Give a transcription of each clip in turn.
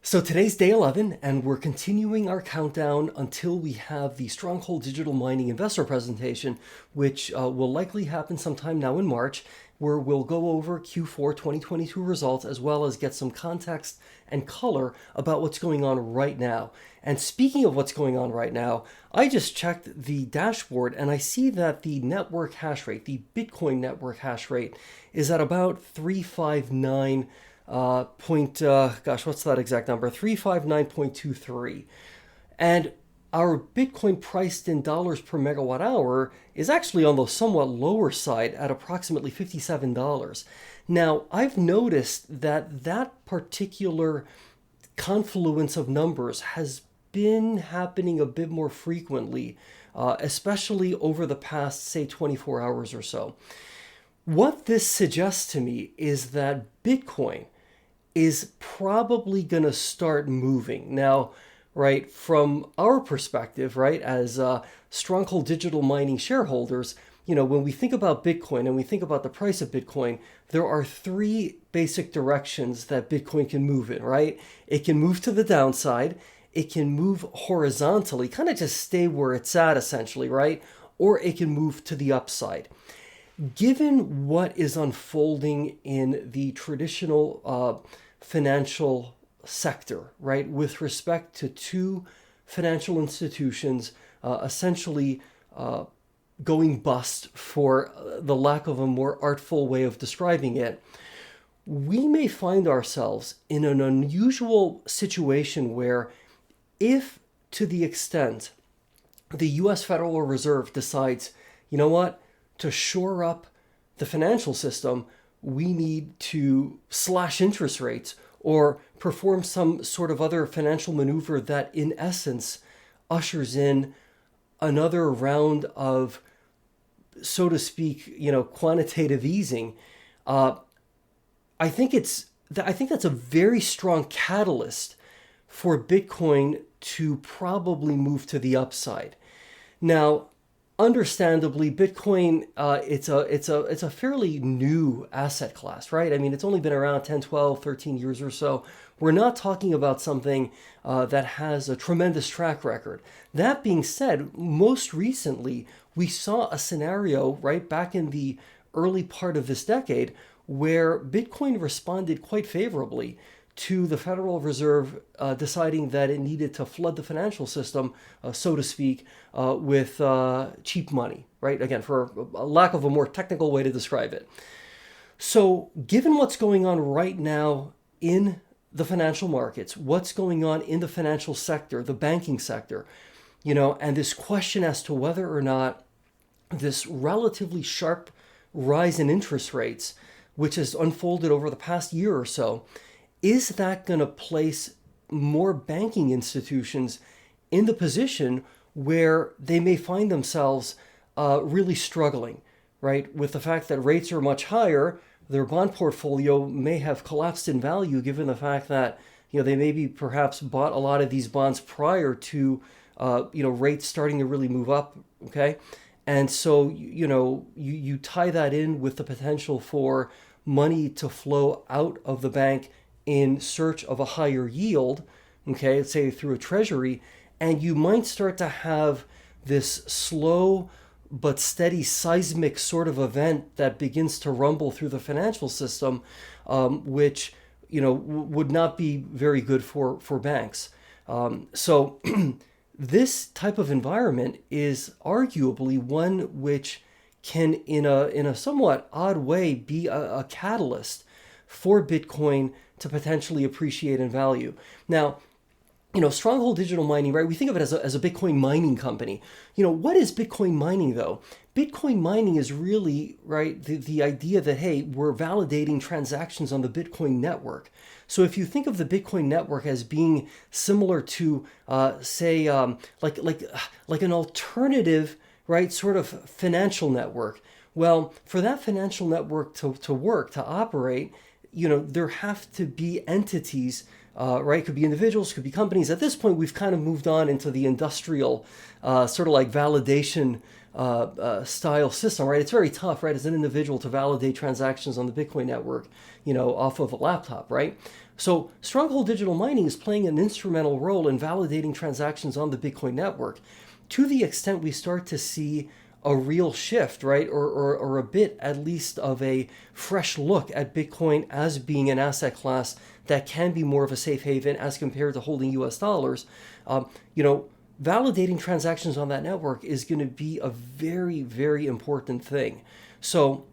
So today's day 11, and we're continuing our countdown until we have the Stronghold Digital Mining investor presentation, which will likely happen sometime now in March, where we'll go over Q4 2022 results as well as get some context and color about what's going on right now. And speaking of what's going on right now, I just checked the dashboard and I see that the network hash rate, the Bitcoin network hash rate, is at about 359 what's that exact number? 359.23. And our Bitcoin priced in dollars per megawatt hour is actually on the somewhat lower side at approximately $57. Now, I've noticed that that particular confluence of numbers has been happening a bit more frequently, especially over the past, say, 24 hours or so. What this suggests to me is that Bitcoin is probably going to start moving. Now, right, from our perspective, right, as Stronghold Digital Mining shareholders, when we think about Bitcoin and we think about the price of Bitcoin, there are three basic directions that Bitcoin can move in, right? It can move to the downside, it can move horizontally, kind of just stay where it's at essentially, right? Or it can move to the upside. Given what is unfolding in the traditional financial sector, right, with respect to two financial institutions essentially going bust, for the lack of a more artful way of describing it, we may find ourselves in an unusual situation where, if to the extent the US Federal Reserve decides, you know what, to shore up the financial system, we need to slash interest rates or perform some sort of other financial maneuver that, in essence, ushers in another round of, so to speak, quantitative easing. I think that's a very strong catalyst for Bitcoin to probably move to the upside. Now, understandably, Bitcoin, it's a fairly new asset class, right? I mean, it's only been around 10, 12, 13 years or so. We're not talking about something that has a tremendous track record. That being said, most recently, we saw a scenario right back in the early part of this decade where Bitcoin responded quite favorably to the Federal Reserve deciding that it needed to flood the financial system, so to speak, with cheap money, right? Again, for a lack of a more technical way to describe it. So given what's going on right now in the financial markets, what's going on in the financial sector, the banking sector, and this question as to whether or not this relatively sharp rise in interest rates, which has unfolded over the past year or so, is that going to place more banking institutions in the position where they may find themselves really struggling, right? With the fact that rates are much higher, their bond portfolio may have collapsed in value given the fact that they maybe perhaps bought a lot of these bonds prior to rates starting to really move up, okay? And so you tie that in with the potential for money to flow out of the bank in search of a higher yield, okay, let's say through a treasury, and you might start to have this slow but steady seismic sort of event that begins to rumble through the financial system, which would not be very good for banks. So this type of environment is arguably one which can, in a somewhat odd way, be a catalyst for Bitcoin to potentially appreciate in value. Now, Stronghold Digital Mining, right? We think of it as a Bitcoin mining company. What is Bitcoin mining though? Bitcoin mining is really, right, the idea that, hey, we're validating transactions on the Bitcoin network. So if you think of the Bitcoin network as being similar to, say, like an alternative, right, sort of financial network. Well, for that financial network to work, to operate, there have to be entities, right? Could be individuals, could be companies. At this point, we've kind of moved on into the industrial sort of like validation style system, right? It's very tough, right, as an individual to validate transactions on the Bitcoin network, off of a laptop, right? So Stronghold Digital Mining is playing an instrumental role in validating transactions on the Bitcoin network to the extent we start to see a real shift, right? Or a bit at least of a fresh look at Bitcoin as being an asset class that can be more of a safe haven as compared to holding US dollars. You know, validating transactions on that network is going to be a very, very important thing. So,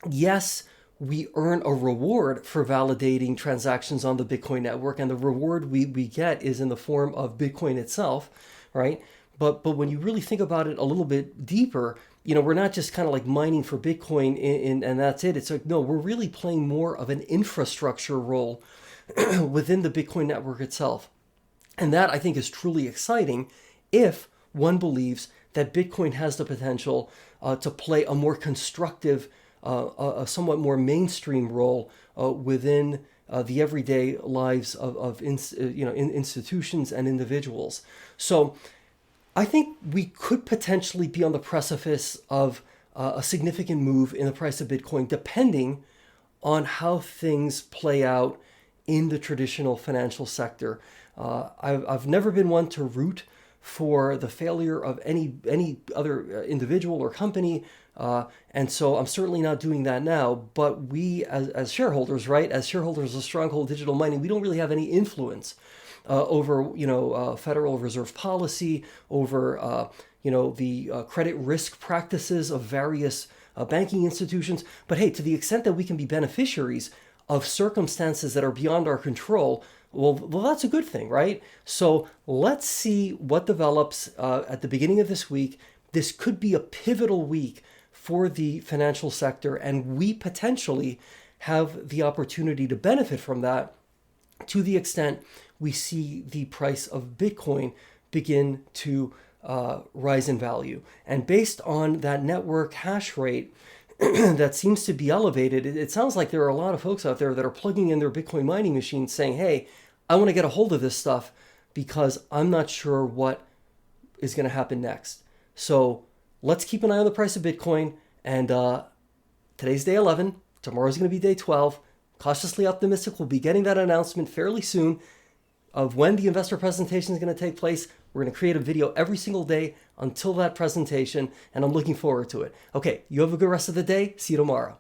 yes, we earn a reward for validating transactions on the Bitcoin network, and the reward we get is in the form of Bitcoin itself, right? But when you really think about it a little bit deeper, you know, we're not just kind of like mining for Bitcoin and that's it. It's like, no, we're really playing more of an infrastructure role within the Bitcoin network itself. And that I think is truly exciting if one believes that Bitcoin has the potential to play a more constructive, a somewhat more mainstream role within the everyday lives of institutions and individuals. So I think we could potentially be on the precipice of a significant move in the price of Bitcoin, depending on how things play out in the traditional financial sector. I've never been one to root for the failure of any other individual or company, and so I'm certainly not doing that now. But we, as shareholders, right, as shareholders of Stronghold Digital Mining, we don't really have any influence over Federal Reserve policy, over the credit risk practices of various banking institutions. But hey, to the extent that we can be beneficiaries of circumstances that are beyond our control, well, that's a good thing, right? So let's see what develops at the beginning of this week. This could be a pivotal week for the financial sector, and we potentially have the opportunity to benefit from that to the extent we see the price of Bitcoin begin to rise in value. And based on that network hash rate that seems to be elevated, it sounds like there are a lot of folks out there that are plugging in their Bitcoin mining machines saying, hey, I want to get a hold of this stuff because I'm not sure what is going to happen next. So let's keep an eye on the price of Bitcoin. And today's day 11. Tomorrow's going to be day 12. Cautiously optimistic we'll be getting that announcement fairly soon of when the investor presentation is going to take place. We're going to create a video every single day until that presentation, and I'm looking forward to it. Okay, you have a good rest of the day. See you tomorrow.